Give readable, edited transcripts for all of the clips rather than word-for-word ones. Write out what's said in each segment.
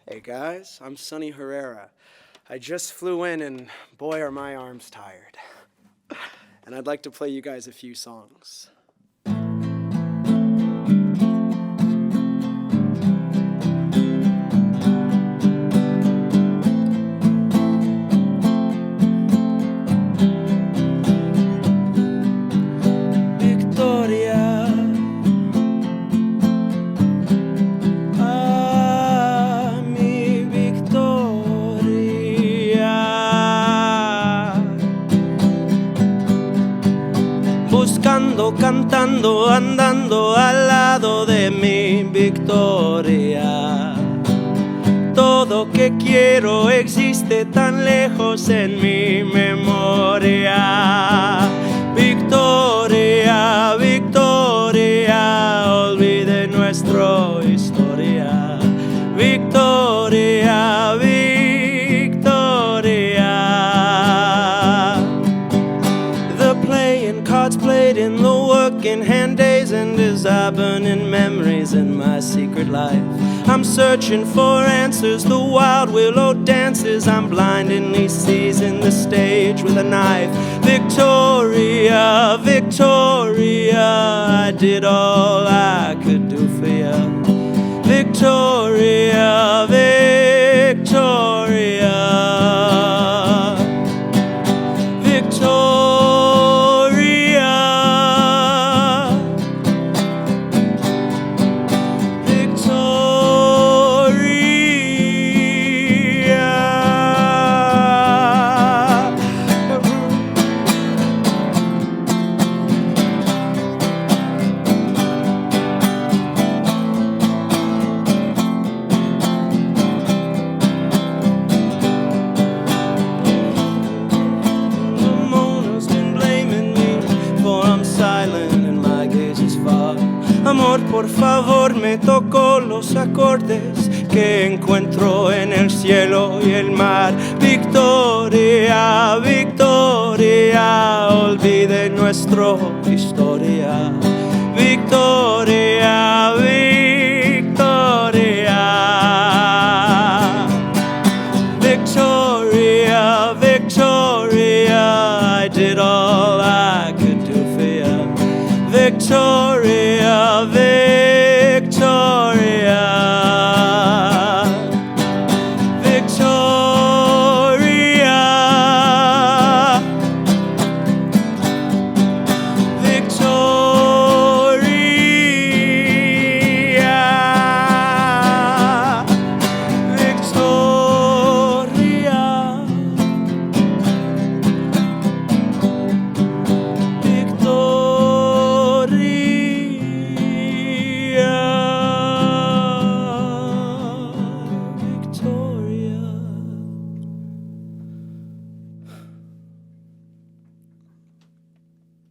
Hey guys, I'm Sonny Herrera. I just flew in and boy are my arms tired. And I'd like to play you guys a few songs. Buscando, cantando, andando al lado de mi victoria. Todo que quiero existe tan lejos en mi memoria. Victoria, victoria, olvide nuestra historia. Victoria, victoria. The playing cards played in the working hand days and desire burning memories in my secret life. I'm searching for answers, the wild willow dances. I'm blindingly seizing the stage with a knife. Victoria, Victoria, I did all I could do for you. Victoria, Victoria, Victoria. Amor, por favor, me tocó los acordes que encuentro en el cielo y el mar. Victoria, Victoria, olvide nuestra historia. Victoria, Victoria, Victoria, Victoria, I did all I could do for you. Victoria, Victoria, Victoria,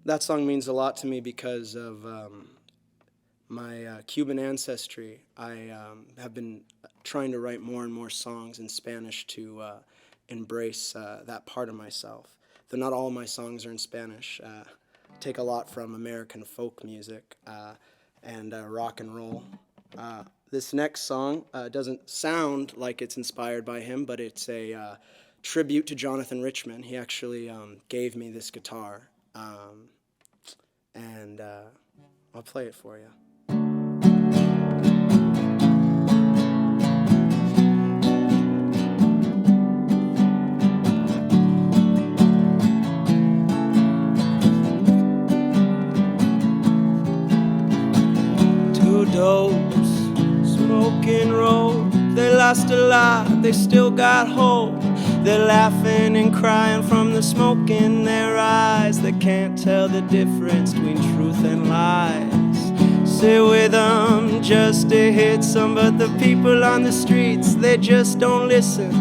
That song means a lot to me because of my Cuban ancestry. I have been trying to write more and more songs in Spanish to embrace that part of myself. Though not all my songs are in Spanish. I take a lot from American folk music and rock and roll. This next song doesn't sound like it's inspired by him, but it's a tribute to Jonathan Richman. He actually gave me this guitar. And I'll play it for you. Two dopes, smoking roll. They lost a lot, they still got hope. They're laughing and crying from the smoke in their eyes. They can't tell the difference between truth and lies. Sit with them just to hit some, but the people on the streets, they just don't listen.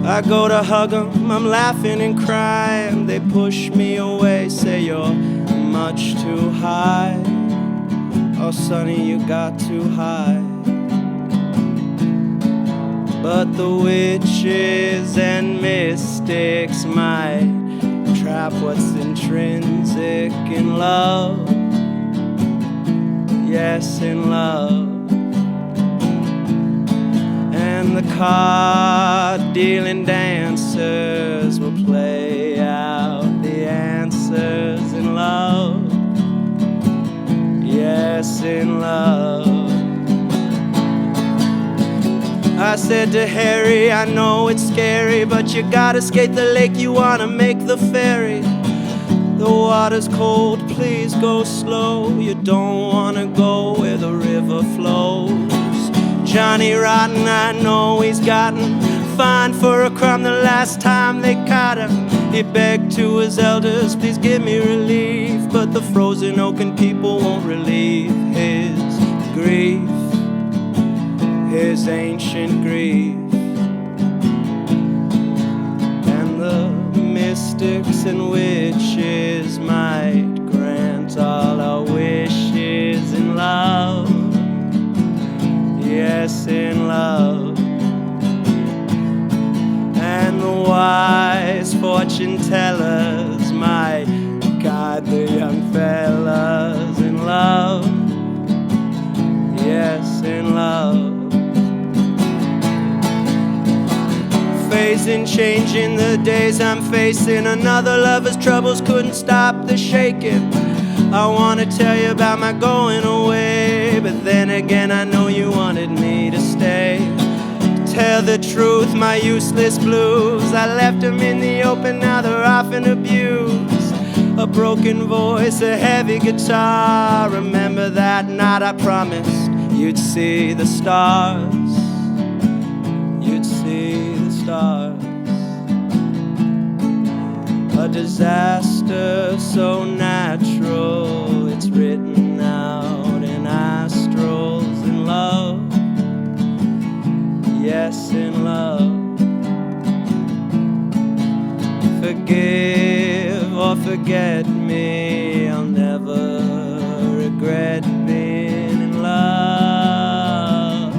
I go to hug them, I'm laughing and crying. They push me away, say you're much too high. Oh Sonny, you got too high. But the witches and mystics might trap what's intrinsic in love. Yes, in love. And and the card-dealing dancers will play out the answers in love. Yes, in love. I said to Harry, I know it's scary, but you gotta skate the lake, you wanna make the ferry. The water's cold, please go slow. You don't wanna go where the river flows. Johnny Rotten, I know he's gotten fined for a crime the last time they caught him. He begged to his elders, please give me relief, but the frozen oaken people won't relieve his grief, his ancient grief. And the mystics and witches might grant all our wishes in love. Yes, in love. And the wise fortune tellers might guide the young fellas in love. Yes, in love. Facing, changing the days I'm facing. Another lover's troubles couldn't stop the shaking. I wanna tell you about my going away, but then again I know you wanted me to stay. Tell the truth, my useless blues, I left them in the open, now they're often abused. A broken voice, a heavy guitar. Remember that night I promised you'd see the stars. You'd see the stars. A disaster so natural, it's written out in astrals in love. Yes, in love. Forgive or forget me, I'll never regret being in love.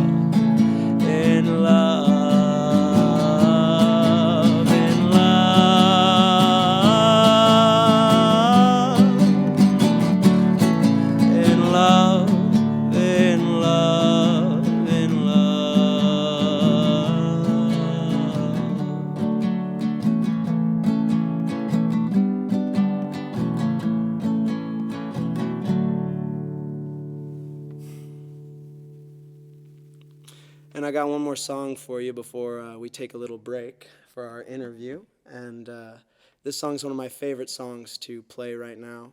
In love. And I got one more song for you before we take a little break for our interview. And this song's one of my favorite songs to play right now.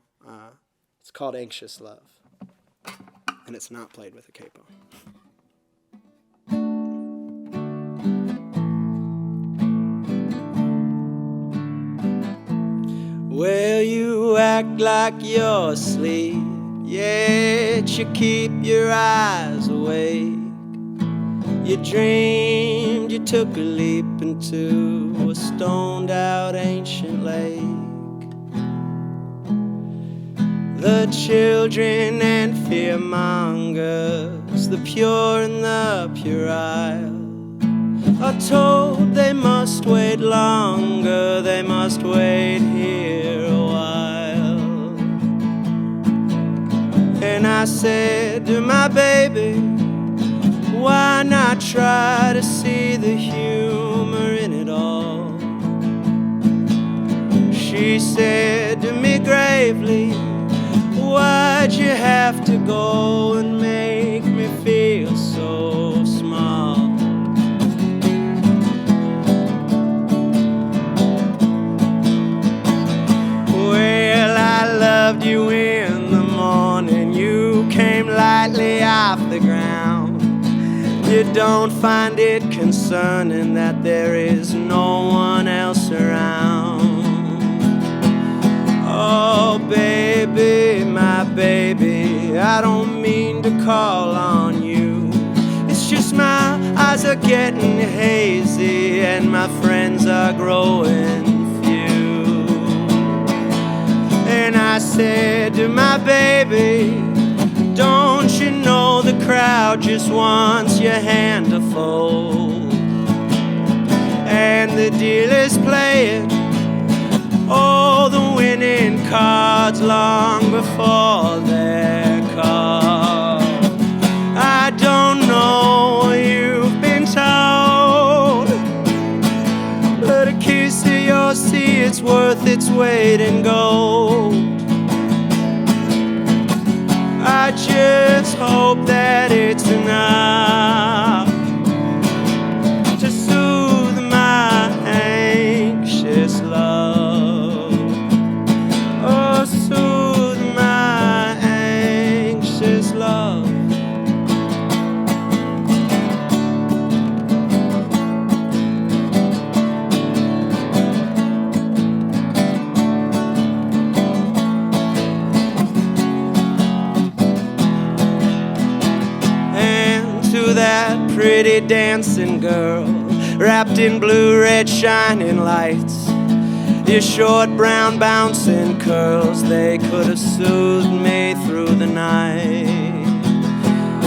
It's called Anxious Love. And it's not played with a capo. Well, you act like you're asleep, yet you keep your eyes awake. You dreamed you took a leap into a stoned out ancient lake. The children and fearmongers, the pure and the puerile, are told they must wait longer, they must wait here a while. And I said to my baby, why not try to see the humor in it all? She said to me gravely, why'd you have to go and make me feel so small? Well, I loved you in the morning, you came lightly off the ground. You don't find it concerning that there is no one else around. Oh, baby, my baby, I don't mean to call on you. It's just my eyes are getting hazy and my friends are growing few. And I said to my baby, don't you know the crowd just wants your hand to fold? And the dealers playing all the winning cards long before they're called. I don't know what you've been told, worth its weight in gold. I just hope that it's enough to soothe my anxious love. Oh, soothe my anxious love. That pretty dancing girl wrapped in blue, red, shining lights, your short brown bouncing curls, they could have soothed me through the night.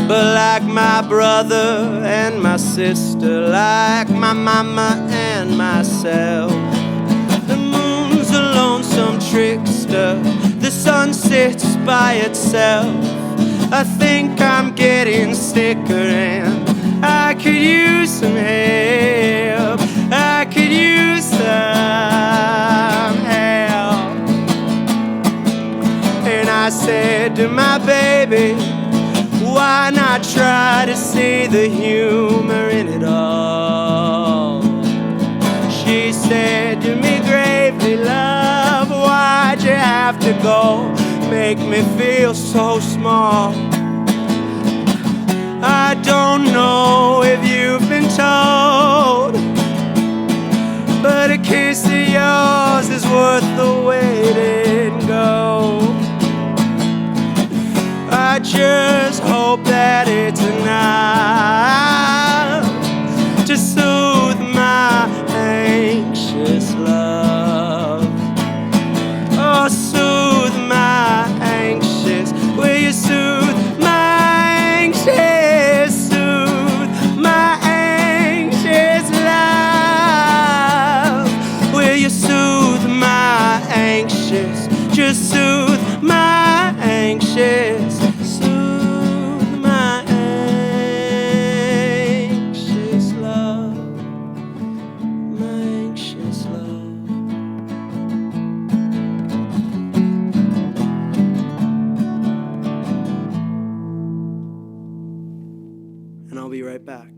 But like my brother and my sister, like my mama and myself, the moon's a lonesome trickster, the sun sits by itself. I think I'm getting sicker and I could use some help. I could use some help. And I said to my baby, why not try to see the humor in it all? She said to me gravely, love, why'd you have to go? Make me feel so small. I don't know if you've been told, but a kiss of yours is worth the wait in gold. I just hope that it's enough to soothe my anxious love. Oh, soothe my anxious. Will you soothe my anxious? Soothe my anxious love. Will you soothe my anxious? Just soothe my anxious. Soothe my anxious love. My anxious love. And I'll be right back.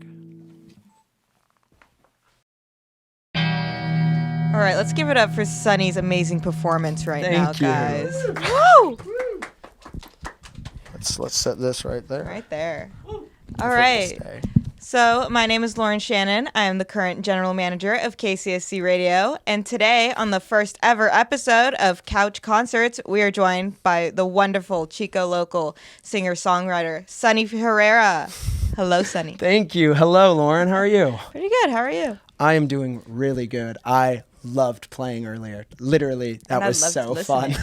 All right, let's give it up for Sonny's amazing performance right now, Thank you. guys. Woo! Let's set this right there. Right there. All right. So, my name is Lauren Shannon. I am the current general manager of KCSC Radio. And today, on the first ever episode of Couch Concerts, we are joined by the wonderful Chico local singer-songwriter, Sonny Herrera. Hello, Sonny. Thank you. Hello, Lauren. How are you? Pretty good. How are you? I am doing really good. I loved playing earlier. Literally, that was so fun.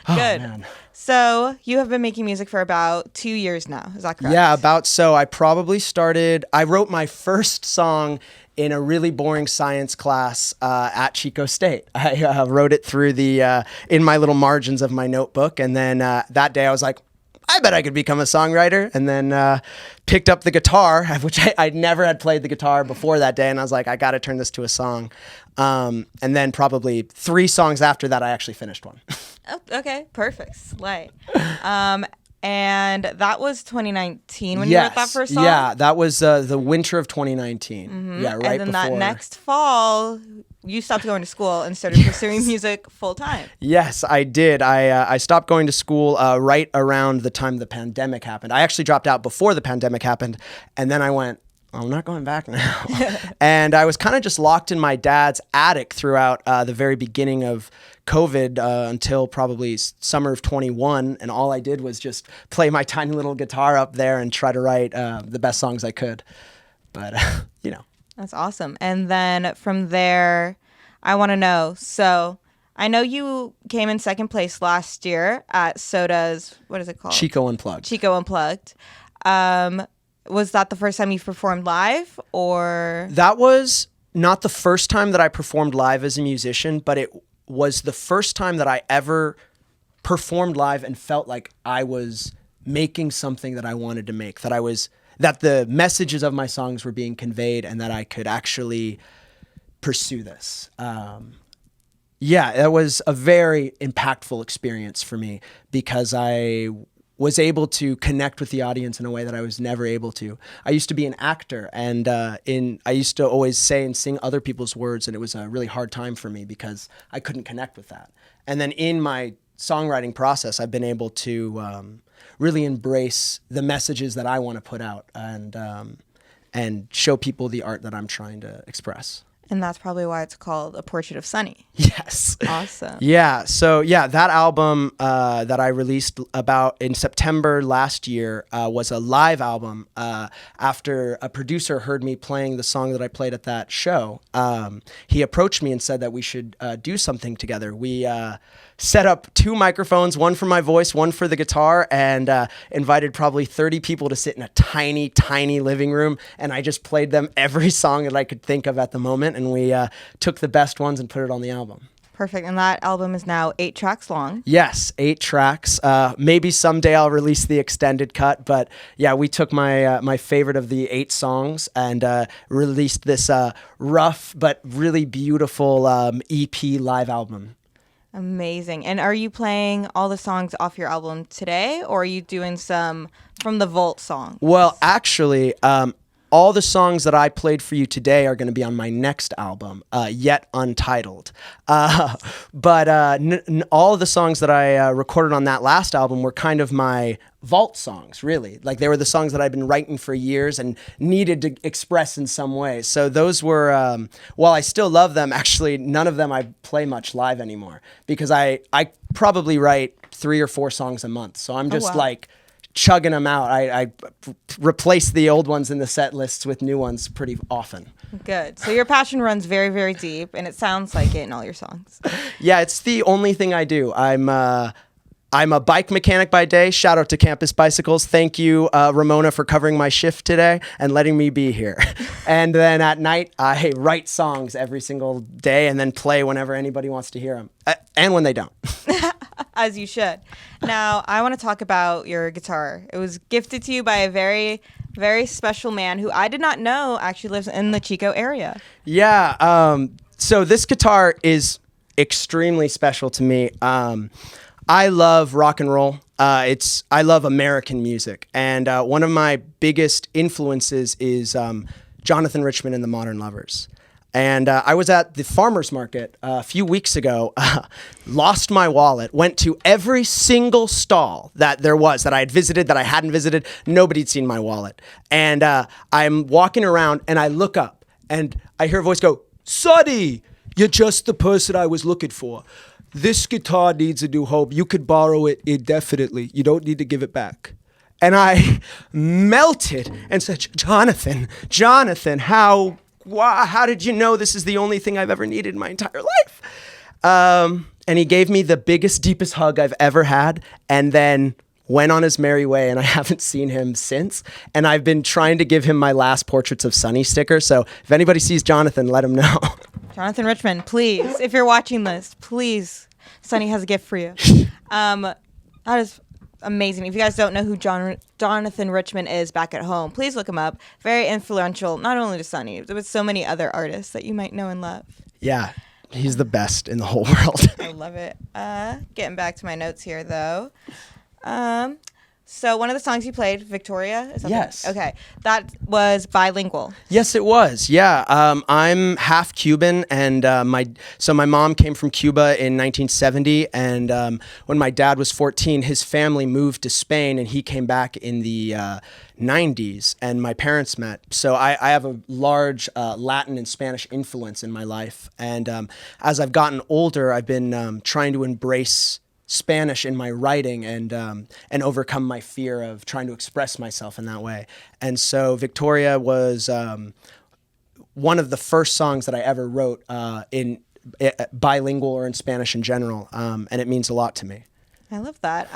Oh, Good. man. So you have been making music for about 2 years now. Is that correct? Yeah, about so. I probably started, I wrote my first song in a really boring science class at Chico State. I wrote it through the, in my little margins of my notebook. And then that day I was like, I bet I could become a songwriter. And then picked up the guitar, which I never had played the guitar before that day. And I was like, I got to turn this to a song. And then probably 3 songs after that, I actually finished one. Oh, okay, perfect. Slay. And that was 2019 when you wrote that first song? Yeah, that was the winter of 2019. Mm-hmm. Yeah, right and then before. that next fall, you stopped going to school and started pursuing music full time. Yes, I did. I stopped going to school right around the time the pandemic happened. I actually dropped out before the pandemic happened, and then I went, I'm not going back now. And I was kind of just locked in my dad's attic throughout the very beginning of COVID until probably summer of 21. And all I did was just play my tiny little guitar up there and try to write the best songs I could. But, you know. That's awesome. And then from there, I want to know, so I know you came in second place last year at Soda's, what is it called? Chico Unplugged. Chico Unplugged. Was that the first time you've performed live, or? That was not the first time that I performed live as a musician, but it was the first time that I ever performed live and felt like I was making something that I wanted to make, that the messages of my songs were being conveyed and that I could actually pursue this. Yeah, that was a very impactful experience for me because I was able to connect with the audience in a way that I was never able to. I used to be an actor, and I used to always say and sing other people's words, and it was a really hard time for me because I couldn't connect with that. And then in my songwriting process, I've been able to really embrace the messages that I want to put out and show people the art that I'm trying to express. And that's probably why it's called A Portrait of Sonny. Yes. Awesome. Yeah. So that album that I released about in September last year was a live album. After a producer heard me playing the song that I played at that show, he approached me and said that we should do something together. We set up 2 microphones, one for my voice, one for the guitar, and invited probably 30 people to sit in a tiny, tiny living room. And I just played them every song that I could think of at the moment. And we took the best ones and put it on the album. Perfect. And that album is now 8 tracks long. Yes, 8 tracks. Maybe someday I'll release the extended cut. But yeah, we took my favorite of the 8 songs and released this rough but really beautiful EP live album. Amazing. And are you playing all the songs off your album today, or are you doing some from the Vault songs? Well, actually, all the songs that I played for you today are going to be on my next album, yet untitled. But all of the songs that I recorded on that last album were kind of my Vault songs, really. Like, they were the songs that I'd been writing for years and needed to express in some way. So those were, while I still love them, actually, none of them I play much live anymore because I probably write 3 or 4 songs a month. So I'm just chugging them out. I replace the old ones in the set lists with new ones pretty often. Good. So your passion runs very, very deep, and it sounds like it in all your songs. Yeah, it's the only thing I do. I'm a bike mechanic by day. Shout out to Campus Bicycles. Thank you, Ramona, for covering my shift today and letting me be here. And then at night, I write songs every single day and then play whenever anybody wants to hear them, and when they don't. As you should. Now, I want to talk about your guitar. It was gifted to you by a very, very special man who I did not know actually lives in the Chico area. Yeah. So this guitar is extremely special to me. I love rock and roll. I love American music. And one of my biggest influences is Jonathan Richman and the Modern Lovers. And I was at the farmer's market a few weeks ago, lost my wallet, went to every single stall that there was that I had visited, that I hadn't visited. Nobody'd seen my wallet. And I'm walking around and I look up and I hear a voice go, "Sonny, you're just the person I was looking for. This guitar needs a new home. You could borrow it indefinitely. You don't need to give it back." And I melted and said, Jonathan, how did you know this is the only thing I've ever needed in my entire life? And he gave me the biggest, deepest hug I've ever had, and then went on his merry way, and I haven't seen him since. And I've been trying to give him my last Portraits of Sonny sticker, so if anybody sees Jonathan, let him know. Jonathan Richman, please, if you're watching this, please, Sonny has a gift for you. That is amazing. If you guys don't know who Jonathan Richman is back at home, please look him up. Very influential, not only to Sonny, but so many other artists that you might know and love. Yeah, he's the best in the whole world. I love it. Getting back to my notes here, though. So one of the songs you played, Victoria? Is that Yes. Okay. That was bilingual. Yes, it was. Yeah. I'm half Cuban, and my mom came from Cuba in 1970, and when my dad was 14, his family moved to Spain, and he came back in the 90s, and my parents met. So I have a large Latin and Spanish influence in my life, and as I've gotten older, I've been trying to embrace Spanish in my writing and overcome my fear of trying to express myself in that way. And so Victoria was one of the first songs that I ever wrote in bilingual or in Spanish in general, and it means a lot to me. I love that.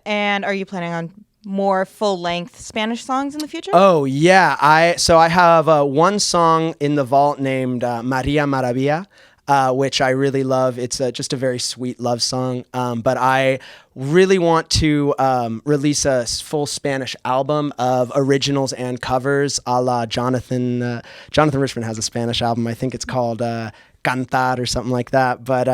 And are you planning on more full-length Spanish songs in the future? Oh, yeah. I have one song in the vault named Maria Maravilla, which I really love. It's just a very sweet love song. But I really want to release a full Spanish album of originals and covers a la Jonathan. Jonathan Richman has a Spanish album. I think it's called cantar or something like that. But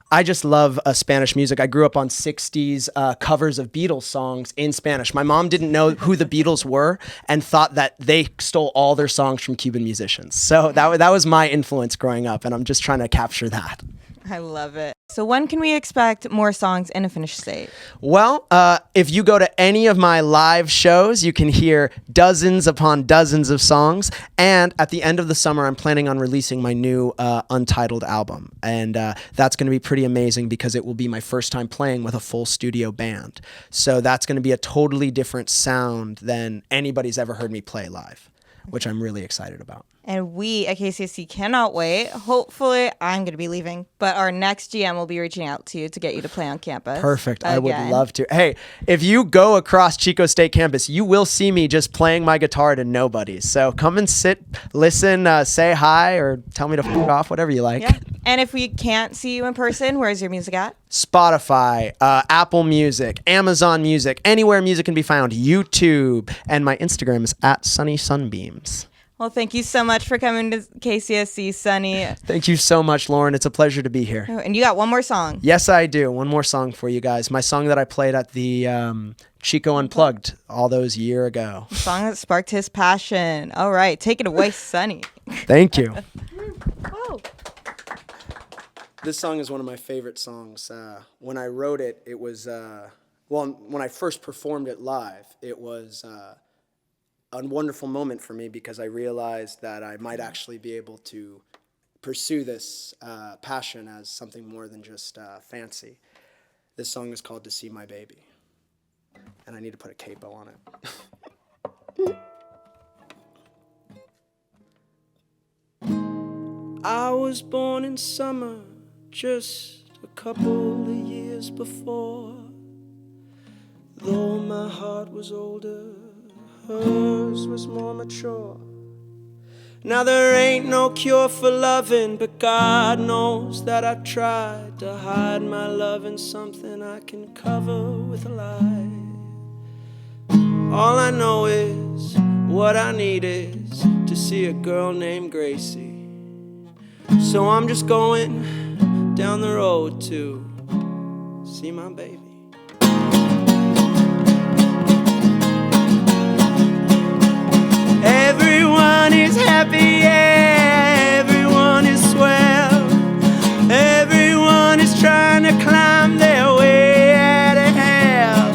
I just love Spanish music. I grew up on 60s covers of Beatles songs in Spanish. My mom didn't know who the Beatles were and thought that they stole all their songs from Cuban musicians. So that was my influence growing up, and I'm just trying to capture that. I love it. So when can we expect more songs in a finished state? Well, if you go to any of my live shows, you can hear dozens upon dozens of songs. And at the end of the summer, I'm planning on releasing my new untitled album. And that's going to be pretty amazing because it will be my first time playing with a full studio band. So that's going to be a totally different sound than anybody's ever heard me play live, which I'm really excited about. And we at KCSC cannot wait. Hopefully, I'm going to be leaving, but our next GM will be reaching out to you to get you to play on campus. Perfect. Again. I would love to. Hey, if you go across Chico State campus, you will see me just playing my guitar to nobody. So come and sit, listen, say hi, or tell me to fuck off, whatever you like. Yeah. And if we can't see you in person, where's your music at? Spotify, Apple Music, Amazon Music, anywhere music can be found, YouTube, and my Instagram is @SunnySunbeams. Well, thank you so much for coming to KCSC, Sonny. Thank you so much, Lauren. It's a pleasure to be here. Oh, and you got one more song. Yes, I do. One more song for you guys. My song that I played at the Chico Unplugged all those years ago. The song that sparked his passion. All right, take it away, Sonny. Thank you. Whoa. This song is one of my favorite songs. When I wrote it, it was, when I first performed it live, it was a wonderful moment for me because I realized that I might actually be able to pursue this passion as something more than just fancy. This song is called "To See My Baby," and I need to put a capo on it. I was born in summer, just a couple of years before. Though my heart was older, hers was more mature. Now there ain't no cure for loving, but God knows that I tried to hide my love in something I can cover with a lie. All I know is what I need is to see a girl named Gracie. So I'm just going down the road to see my baby. Everyone is happy, yeah, everyone is swell. Everyone is trying to climb their way out of hell.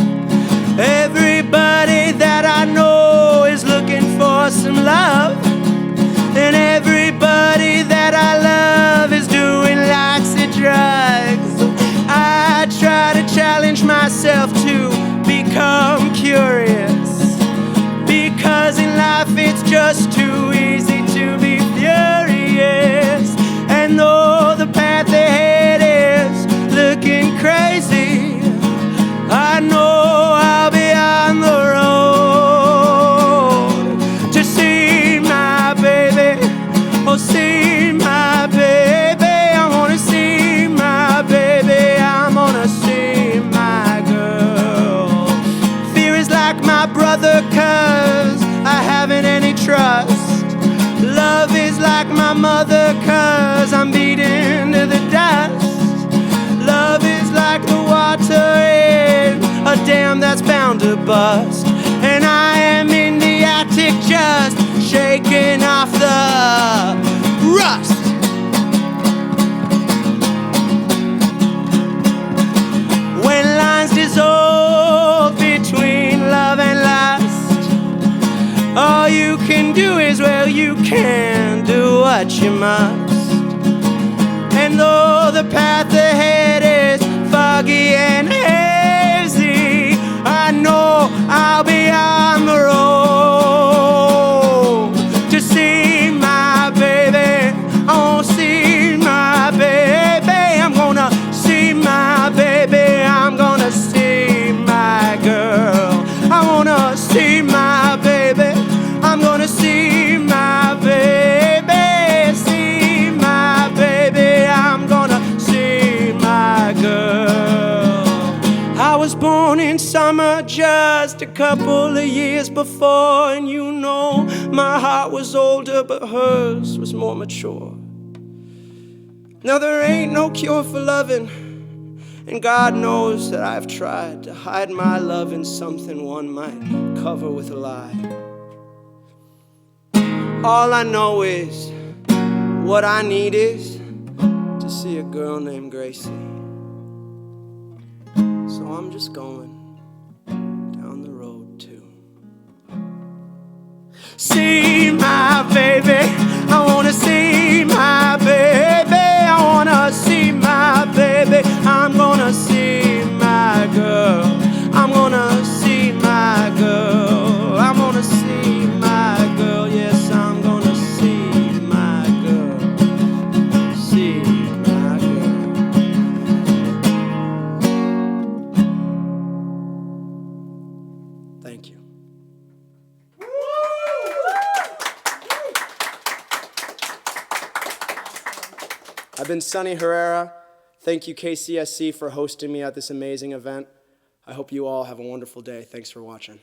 Everybody that I know is looking for some love. And everybody that I love is doing lots of drugs. I try to challenge myself to become curious, because in life it's just too easy to be furious. And though the path ahead is looking crazy, I know I'll be on the road to see my baby. Oh, see my baby. I wanna see my baby. I'm gonna see my girl. Fear is like my brother, 'cause I haven't any trust. Love is like my mother, 'cause I'm beaten to the dust. Love is like the water in a dam that's bound to bust. And I am in the attic just shaking off the rust. When lines dissolve between love and lust, all you can do is, well, you can do what you must. And though the path ahead is foggy and hazy, I know I'll be on the road to see my baby. I won't see my baby. I'm gonna see my baby. I'm gonna see my girl. I wanna see my baby. I'm gonna see my baby. See my baby. I'm gonna see my girl. I was born in summer just a couple of years before, and you know my heart was older, but hers was more mature. Now there ain't no cure for loving, and God knows that I've tried to hide my love in something one might cover with a lie. All I know is what I need is to see a girl named Gracie. So I'm just going down the road to see my baby. I wanna see my baby. I wanna see my baby. I'm gonna see my girl. I'm gonna see my girl. I'm gonna see my girl. Yes, I'm gonna see my girl. See my girl. Thank you. I've been Sonny Herrera. Thank you, KCSC, for hosting me at this amazing event. I hope you all have a wonderful day. Thanks for watching.